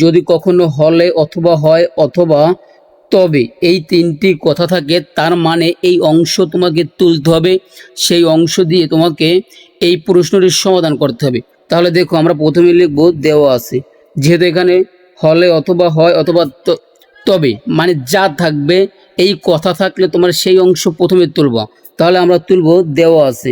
যদি কখনো হলে অথবা হয় অথবা তবে এই তিনটি কথা থাকে, তার মানে এই অংশ তোমাকে তুলতে হবে, সেই অংশ দিয়ে তোমাকে এই প্রশ্নটির সমাধান করতে হবে। তাহলে দেখো আমরা প্রথমে লিখব দেওয়া আছে, যেহেতু এখানে হলে অথবা হয় অথবা তবে মানে যা থাকবে এই কথা থাকলে তোমার সেই অংশ প্রথমে তুলবা। তাহলে আমরা তুলব দেওয়া আছে।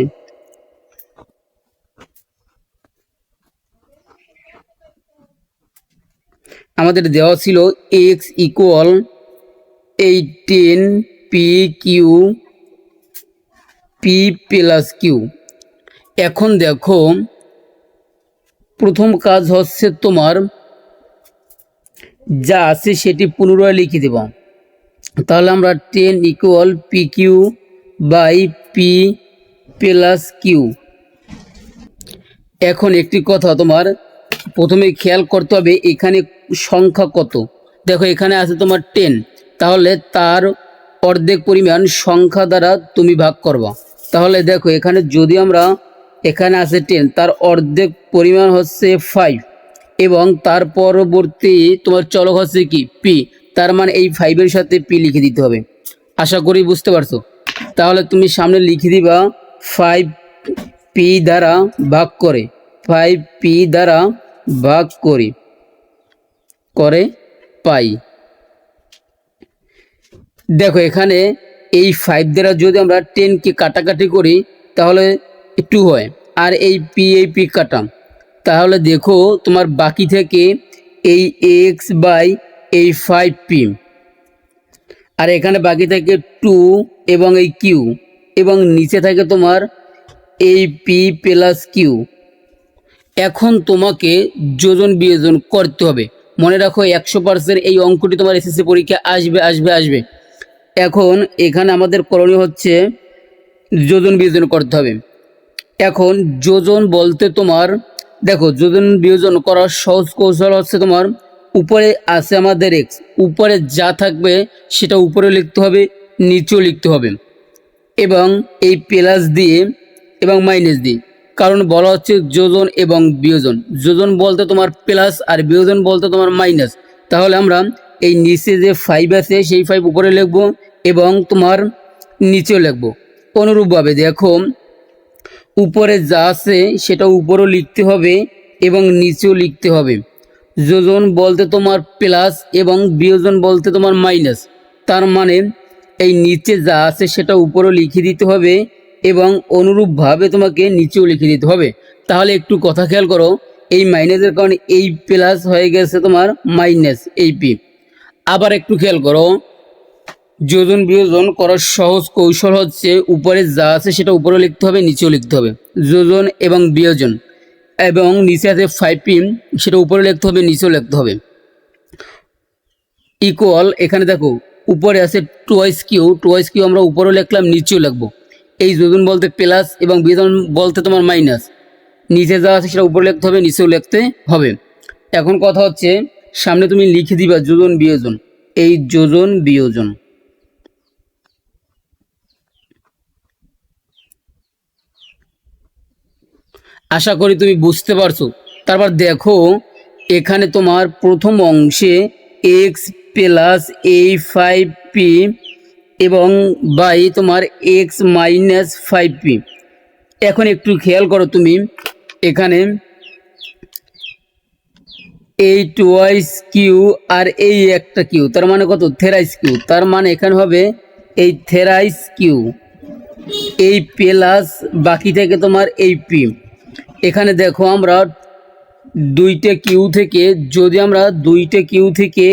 আমাদের দেওয়া ছিল x equal 18 P Q P plus Q. এখন দেখো প্রথম কাজ হচ্ছে তোমার যা আছে সেটি পুনরায় লিখে দেব। তাহলে আমরা 10 equal P Q by P plus Q. এখন একটি কথা তোমার প্রথমে খেয়াল করতে হবে এখানে সংখ্যা কত। দেখো এখানে আছে তোমার 10, তাহলে তার অর্ধেক পরিমাণ সংখ্যা দ্বারা তুমি ভাগ করবা। তাহলে দেখো এখানে যদি আমরা এখানে আছে 10, তার অর্ধেক পরিমাণ হচ্ছে 5 এবং তার পরবর্তী তোমার চলক হচ্ছে কি পি, তার মানে এই 5-এর সাথে পি লিখে দিতে হবে। আশা করি বুঝতে পারছো। তাহলে তুমি সামনে লিখে দিবা 5 পি দ্বারা ভাগ করে, 5 পি দ্বারা ভাগ করি করে পাই। দেখো এখানে এই 5 দ্বারা যদি আমরা 10কে কাটাকাটি করি তাহলে 2 হয়, আর এই পি কাটাম, তাহলে দেখো তোমার বাকি থেকে এই এক্স বাই এই 5p, আর এখানে বাকি থাকে 2 এবং এই কিউ, এবং নিচে থাকে তোমার এই পি প্লাস কিউ। এখন তোমাকে যোজন বিয়োজন করতে হবে। মনে রাখো 100% এই অঙ্কটি তোমার এসএসসি পরীক্ষা আসবে আসবে আসবে। এখন এখানে আমাদের করণীয় হচ্ছে যোজন বিয়োজন করতে হবে। এখন যোজন বলতে তোমার দেখো যোজন বিয়োজন করার সহজ কৌশল হচ্ছে তোমার উপরে আছে আমাদের এক্স, উপরে যা থাকবে সেটা উপরে লিখতে হবে, নিচেও লিখতে হবে, এবং এই প্লাস দিয়ে এবং মাইনাস দিয়ে, কারণ বলা হচ্ছে যোজন এবং বিয়োজন। যোজন বলতে তোমার প্লাস আর বিয়োজন বলতে তোমার মাইনাস। তাহলে আমরা এই নিচে যে 5 আছে সেই 5 উপরে লিখব এবং তোমার নিচেও লিখব। অনুরূপভাবে দেখো উপরে যা আছে সেটা উপরেও লিখতে হবে এবং নিচেও লিখতে হবে। যোজন বলতে তোমার প্লাস এবং বিয়োজন বলতে তোমার মাইনাস, তার মানে এই নিচে যা আছে সেটা উপরেও লিখে দিতে হবে এবং অনুরূপভাবে তোমাকে নিচেও লিখে দিতে হবে। তাহলে একটু কথা খেয়াল করো, এই মাইনাসের কারণে এই প্লাস হয়ে গেছে তোমার মাইনাস এই পি। আবার একটু খেয়াল করো, যোজন বিয়োজন করার সহজ কৌশল হচ্ছে উপরে যা আছে সেটা উপরে লিখতে হবে, নিচেও লিখতে হবে। যোজন এবং বিয়োজন, এবং নিচে আছে 5p, সেটা উপরে লিখতে হবে, নিচেও লিখতে হবে। ইকুয়াল এখানে দেখো উপরে আছে টুয়াইস কিউ আমরা উপরেও লিখলাম, নিচেও লিখবো। এই যোজন বলতে প্লাস এবং বিয়োজন বলতে তোমার মাইনাস, নিচে যা আছে সেটা উপরে লিখতে হবে, নিচেও লিখতে হবে। এখন কথা হচ্ছে সামনে তুমি লিখে দিবা যোজন বিয়োজন, এই যোজন বিয়োজন। আশা করি তুমি বুঝতে পারছো। তারপর দেখো এখানে তোমার প্রথম অংশে এক্স প্লাস এই 5p এবং বাই তোমার এক্স মাইনাস 5p। এখন একটু খেয়াল করো তুমি এখানে এই টুয়াইস কিউ আর এই একটা কিউ, তার মানে কত থেরাইস কিউ, তার মানে এখানে হবে এই থেরাইস কিউ, এই প্লাস বাকি থেকে তোমার এই পি। এখানে দেখো আমরা দুইটা কিউ থেকে যদি আমরা দুইটা কিউ থেকে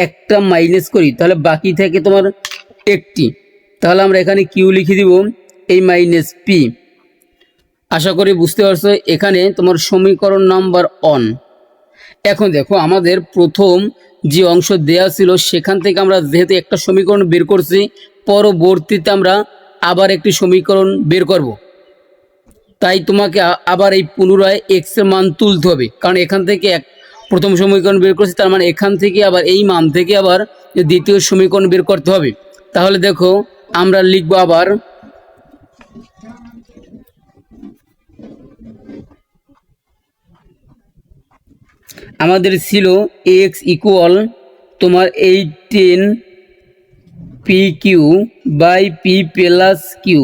একটা মাইনাস করি তাহলে বাকি থেকে তোমার একটি, তাহলে আমরা এখানে কিউ লিখে দিব এই মাইনাস পি। আশা করি বুঝতে পারছো। এখানে তোমার সমীকরণ নাম্বার 1। এখন দেখো আমাদের প্রথম যে অংশ দেয়া ছিল সেখান থেকে আমরা যেহেতু একটা সমীকরণ বের করছি, পরবর্তীতে আমরা আবার একটি সমীকরণ বের করব, তাই তোমাকে আবার এই পুনরায় এক্স এর মান তুলতে হবে, কারণ এখান থেকে প্রথম সমীকরণ বের করছি, তার মানে এখান থেকে আবার এই মান থেকে আবার দ্বিতীয় সমীকরণ বের করতে হবে। তাহলে দেখো আমরা লিখব আবার আমাদের ছিল এক্স ইকুয়াল তোমার এই 10 P Q by P plus Q.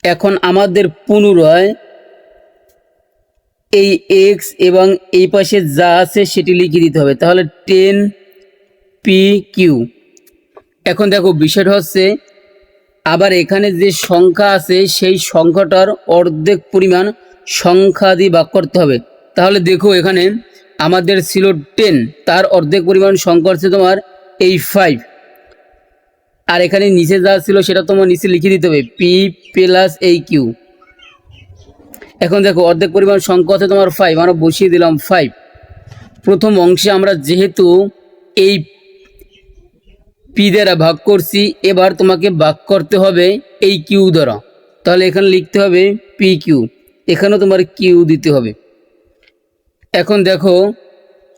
এখন আমাদের পুনরায় এই এক্স এবং এই পাশে যা আছে সেটি লিখে দিতে হবে, তাহলে 10 পি কিউ। এখন দেখো বিষয়টা হচ্ছে আবার এখানে যে সংখ্যা আছে সেই সংখ্যাটার অর্ধেক পরিমাণ সংখ্যা দিয়ে ভাগ করতে হবে। তাহলে দেখো এখানে আমাদের ছিল 10, তার অর্ধেক পরিমাণ সংখ্যা হচ্ছে তোমার এই 5, আর এখানে নিচে যা ছিল সেটা তোমার নিচে লিখে দিতে হবে পি প্লাস এই কিউ। এখন দেখো অর্ধেক পরিমাণ সংখ্যা হচ্ছে তোমার 5, আমরা বসিয়ে দিলাম 5। প্রথম অংশে আমরা যেহেতু এই পি দ্বারা ভাগ করছি, এবার তোমাকে ভাগ করতে হবে এই কিউ দ্বারা, তাহলে এখানে লিখতে হবে পি কিউ, এখানেও তোমার কিউ দিতে হবে। এখন দেখো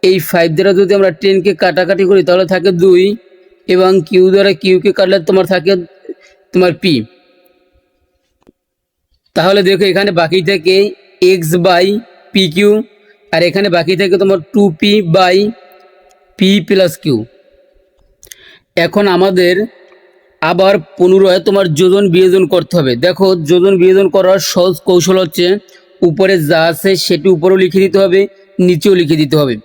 এই 5 দ্বারা যদি আমরা 10কে কাটাকাটি করি তাহলে থাকে 2, এবং কিউ দ্বারা কিউকে কাটলে তোমার থাকে তোমার পি। তাহলে দেখো এখানে বাকি থেকে এক্স বাই পি কিউ, আর এখানে বাকি থেকে তোমার 2p by P plus Q. এখন আমাদের আবার পুনরায় তোমার যোজন বিয়োজন করতে হবে। দেখো যোজন বিয়োজন করার সহজ কৌশল হচ্ছে উপরে যা আছে সেটি উপরেও লিখে দিতে হবে, নিচেও লিখে দিতে হবে।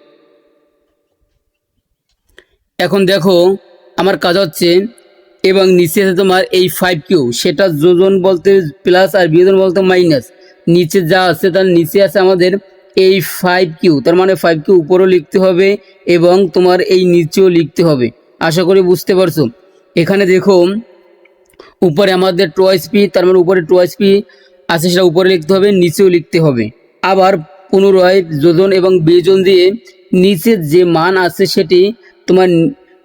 এখন দেখো আমার কাজ হচ্ছে এবং নিচে আছে তোমার এই 5 কিউ, সেটা যোজন বলতে প্লাস আর বিয়োজন বলতে মাইনাস। নিচে যা আছে তার নিচে আছে আমাদের এই 5 কিউ, তার মানে 5 কিউ উপরেও লিখতে হবে এবং তোমার এই নিচেও লিখতে হবে। আশা করি বুঝতে পারছো। এখানে দেখো উপরে আমাদের টোয়াইস পি, তার মানে উপরে টোয়াইস পি আছে সেটা উপরে লিখতে হবে, নিচেও লিখতে হবে। আবার পুনরায় যোজন এবং বিয়োজন দিয়ে নিচে যে মান আছে সেটি তোমার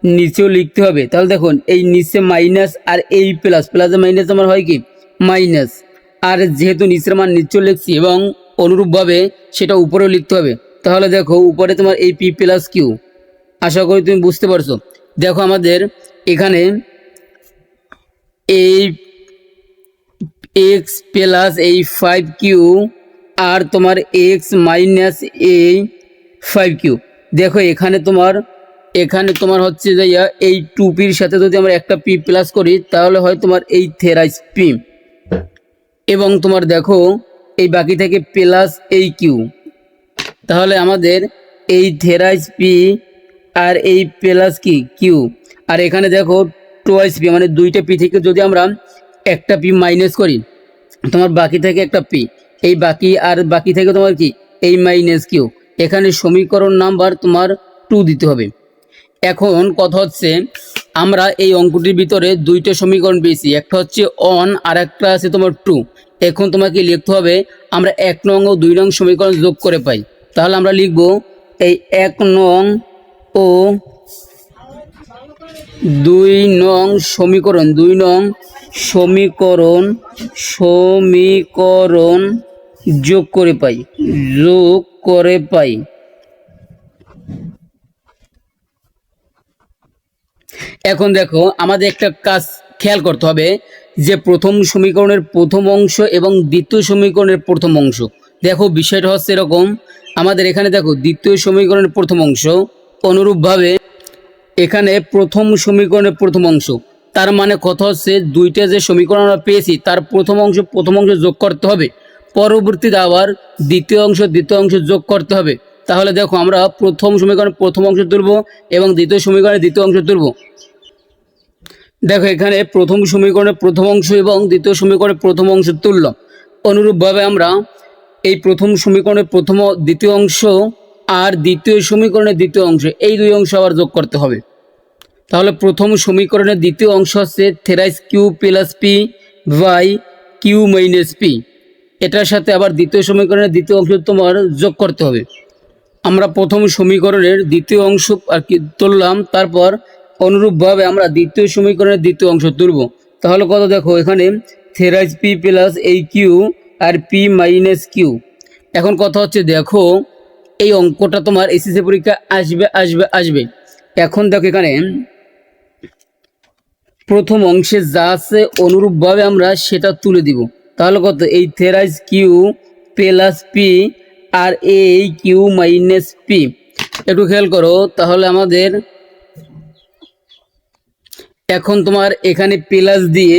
নিচেও লিখতে হবে। তাহলে দেখুন এই নিচে মাইনাস আর এই প্লাস, প্লাসে মাইনাস তোমার হয় কি মাইনাস, আর যেহেতু নিচের মান নিচেও লিখছি এবং অনুরূপভাবে সেটা উপরেও লিখতে হবে। তাহলে দেখো উপরে তোমার এই পি প্লাস কিউ। আশা করি তুমি বুঝতে পারছো। দেখো আমাদের এখানে এই এক্স প্লাস এই 5 কিউ আর তোমার এক্স মাইনাস এই 5 কিউ। দেখো এখানে তোমার হচ্ছে যে এই 2পির সাথে যদি আমরা একটা পি প্লাস করি তাহলে হয় তোমার এই থেরাইস পি, এবং তোমার দেখো এই বাকি থেকে প্লাস এই কিউ, তাহলে আমাদের এই থেরাইস পি আর এই প্লাস কি কিউ, আর এখানে দেখো টোয়াইস পি, মানে দুইটা পি থেকে যদি আমরা একটা পি মাইনাস করি তোমার বাকি থেকে একটা পি, এই বাকি আর বাকি থেকে তোমার কি এই মাইনাস কিউ। এখানে সমীকরণ নাম্বার তোমার 2 দিতে হবে। এখন কথা হচ্ছে আমরা এই অঙ্কটির ভিতরে দুইটা সমীকরণ পেয়েছি, একটা হচ্ছে 1 আর একটা আছে তোমার 2। এখন তোমাকে লিখতে হবে আমরা 1 নং ও 2 নং সমীকরণ যোগ করে পাই। তাহলে আমরা লিখব এই 1 নং ও 2 নং সমীকরণ, 2 নং সমীকরণ যোগ করে পাই। এখন দেখো আমাদের একটা কাজ খেয়াল করতে হবে যে প্রথম সমীকরণের প্রথম অংশ এবং দ্বিতীয় সমীকরণের প্রথম অংশ। দেখো বিষয়টা হচ্ছে এরকম, আমাদের এখানে দেখো দ্বিতীয় সমীকরণের প্রথম অংশ, অনুরূপভাবে এখানে প্রথম সমীকরণের প্রথম অংশ। তার মানে কথা হচ্ছে দুইটা যে সমীকরণ আমরা পেয়েছি তার প্রথম অংশ যোগ করতে হবে, পরবর্তীতে আবার দ্বিতীয় অংশ যোগ করতে হবে। তাহলে দেখো আমরা প্রথম সমীকরণের প্রথম অংশ তুলব এবং দ্বিতীয় সমীকরণের দ্বিতীয় অংশ তুলব। দেখো এখানে প্রথম সমীকরণের প্রথম অংশ এবং দ্বিতীয় সমীকরণের প্রথম অংশ তুললাম। অনুরূপভাবে আমরা এই প্রথম সমীকরণের দ্বিতীয় অংশ আর দ্বিতীয় সমীকরণের দ্বিতীয় অংশ, এই দুই অংশ আবার যোগ করতে হবে। তাহলে প্রথম সমীকরণের দ্বিতীয় অংশ হচ্ছে thrice Q plus P by Q minus P, এটার সাথে আবার দ্বিতীয় সমীকরণের দ্বিতীয় অংশ তোমার যোগ করতে হবে। আমরা প্রথম সমীকরণের দ্বিতীয় অংশ আর কি তুললাম, তারপর অনুরূপভাবে আমরা দ্বিতীয় সমীকরণের দ্বিতীয় অংশ তুলব। তাহলে কত দেখো এখানে থেরাইস পি প্লাস এই Q R P minus Q. এখন কথা হচ্ছে দেখো এই অঙ্কটা তোমার এসএসসি পরীক্ষা আসবে। এখন দেখো এখানে প্রথম অংশে যা আছে অনুরূপভাবে আমরা সেটা তুলে দিব। তাহলে কত এই থেরাইস কিউ প্লাস পি আর এই কিউ মাইনাস পি। একটু খেয়াল করো, তাহলে আমাদের এখন তোমার এখানে প্লাস দিয়ে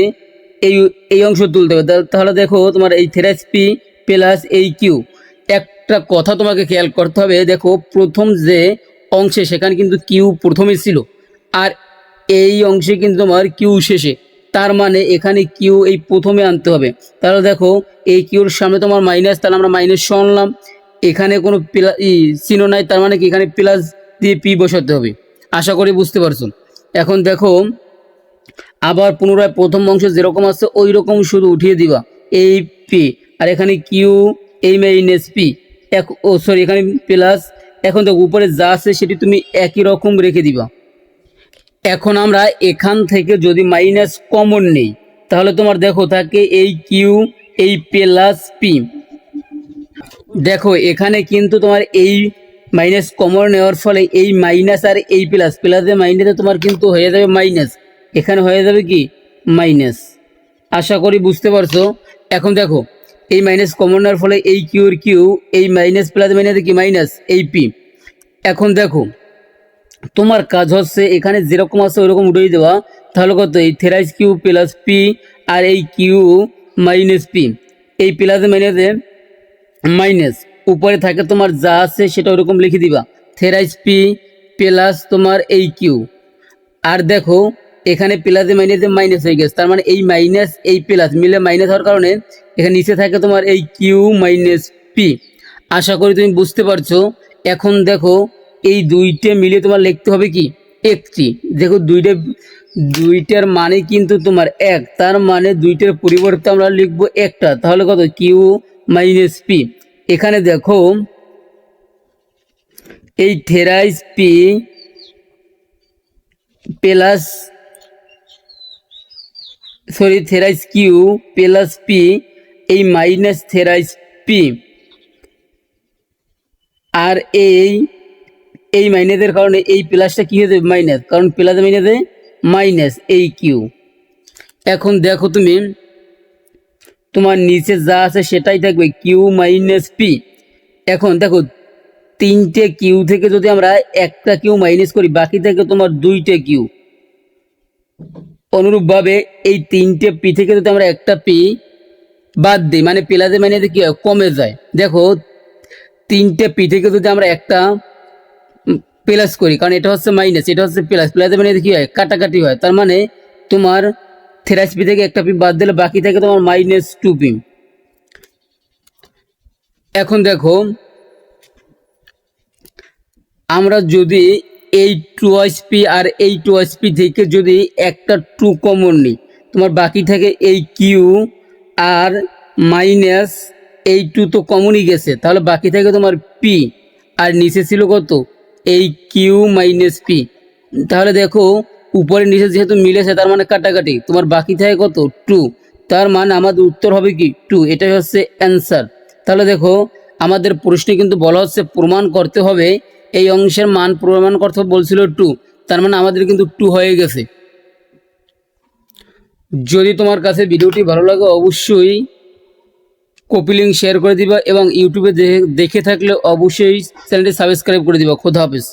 এই এই অংশ তুলতে হবে। তাহলে দেখো তোমার এই থ্রেস পি প্লাস এই কিউ। একটা কথা তোমাকে খেয়াল করতে হবে, দেখো প্রথম যে অংশে সেখানে কিন্তু কিউ প্রথমে ছিল, আর এই অংশে কিন্তু তোমার কিউ শেষে। তার মানে এখানে কিউ এই প্রথমে আনতে হবে। তাহলে দেখো এই কিউর সামনে তোমার মাইনাস, তাহলে আমরা মাইনাস আনলাম। এখানে কোনো প্লাস চিহ্ন নাই, তার মানে কি এখানে প্লাস দিয়ে পি বসাতে হবে। আশা করি বুঝতে পারছো। এখন দেখো আবার পুনরায় প্রথম অংশ যেরকম আছে ওই রকম শুধু উঠিয়ে দিবা এই পি, আর এখানে কিউ এই মাইনাস পি এখানে প্লাস। এখন দেখো উপরে যা আছে সেটি তুমি একই রকম রেখে দিবা। এখন আমরা এখান থেকে যদি মাইনাস কমন নেই, তাহলে তোমার দেখো থাকে এই কিউ এই প্লাস পি। দেখো এখানে কিন্তু তোমার এই মাইনাস কমন নেওয়ার ফলে এই মাইনাস আর এই প্লাস, প্লাসে মাইনাসে তোমার কিন্তু হয়ে যাবে মাইনাস, এখানে হয়ে যাবে কি মাইনাস। আশা করি বুঝতে পারছো। এখন দেখো এই মাইনাস কমন নেওয়ার ফলে এই কিউর কিউ এই মাইনাস প্লাস মাইনাসে কি মাইনাস এই পি। এখন দেখো তোমার কাজ হচ্ছে এখানে যেরকম আছে ওইরকম উঠিয়ে দেওয়া। তাহলে কত এই থ্রাইস কিউ প্লাস পি আর এই কিউ মাইনাস পি, এই প্লাসে মাইনাসে মাইনাস, উপরে থাকে তোমার যা আছে সেটা ওরকম লিখে দিবা থ্রাইস পি প্লাস তোমার এই কিউ। আর দেখো এখানে প্লাসে মাইনাসে মাইনাস হয়ে গেছে, তার মানে এই মাইনাস এই প্লাস মিলে মাইনাস হওয়ার কারণে এখানে নিচে থাকে তোমার এই কিউ মাইনাস পি। আশা করি তুমি বুঝতে পারছো। এখন দেখো এই দুইটা মিলে তোমার লিখতে হবে কি একটি। দেখো দুইটার মানে কিন্তু তোমার এক, তার মানে দুইটার পরিবর্তে আমরা লিখবো একটা। তাহলে কত কিউ মাইনাস পি। এখানে দেখো এই thrice P plus thrice Q plus P এই মাইনাস থ্রাইস পি, আর এই মাইনাসের কারণে এই প্লাসটা কি হয়ে যাবে মাইনাস, কারণ প্লাস মাইনাসে মাইনাস এই কিউ। এখন দেখো তুমি তোমার নিচে যা আছে সেটাই থাকবে কিউ মাইনাস পি। এখন দেখো তিনটে কিউ থেকে যদি আমরা একটা কিউ মাইনাস করি, বাকি থেকে তোমার দুইটে কিউ। অনুরূপভাবে এই তিনটে পি থেকে যদি আমরা একটা পি বাদ দিই, মানে প্লাসে মাইনাসে কি হয় কমে যায়। দেখো তিনটে পি থেকে যদি আমরা একটা প্লাস করি, কারণ এটা হচ্ছে মাইনাস এটা হচ্ছে প্লাস, প্লাসে মাইনাসে কি হয় কাটাকাটি হয়। তার মানে তোমার থ্রাইস পি থেকে একটা পি বাদ দিলে বাকি থেকে তোমার মাইনাস টু পি। এখন দেখো আমরা যদি এই টুয়াইস পি আর এই টুয়াইস পি থেকে যদি একটা টু কমন নিই, তোমার বাকি থেকে এই কিউ আর মাইনাস এই টু তো কমনই গেছে, তাহলে বাকি থেকে তোমার পি আর নিচে ছিল কত এই কিউ মাইনাস পি। তাহলে দেখো উপরে নিচে যেহেতু মিলেছে তার মানে কাটাকাটি, তোমার বাকি থাকে কত টু, তার মানে আমাদের উত্তর হবে কি টু। এটাই হচ্ছে অ্যান্সার। তাহলে দেখো আমাদের প্রশ্নে কিন্তু বলা হচ্ছে প্রমাণ করতে হবে, এই অংশের মান প্রমাণ করতে বলছিল টু, তার মানে আমাদের কিন্তু টু হয়ে গেছে। যদি তোমার কাছে ভিডিওটি ভালো লাগে অবশ্যই কপি লিঙ্ক শেয়ার করে দিবা এবং ইউটিউবে দেখে থাকলে অবশ্যই চ্যানেলটি সাবস্ক্রাইব করে দিবা। খোদা হাফেজ।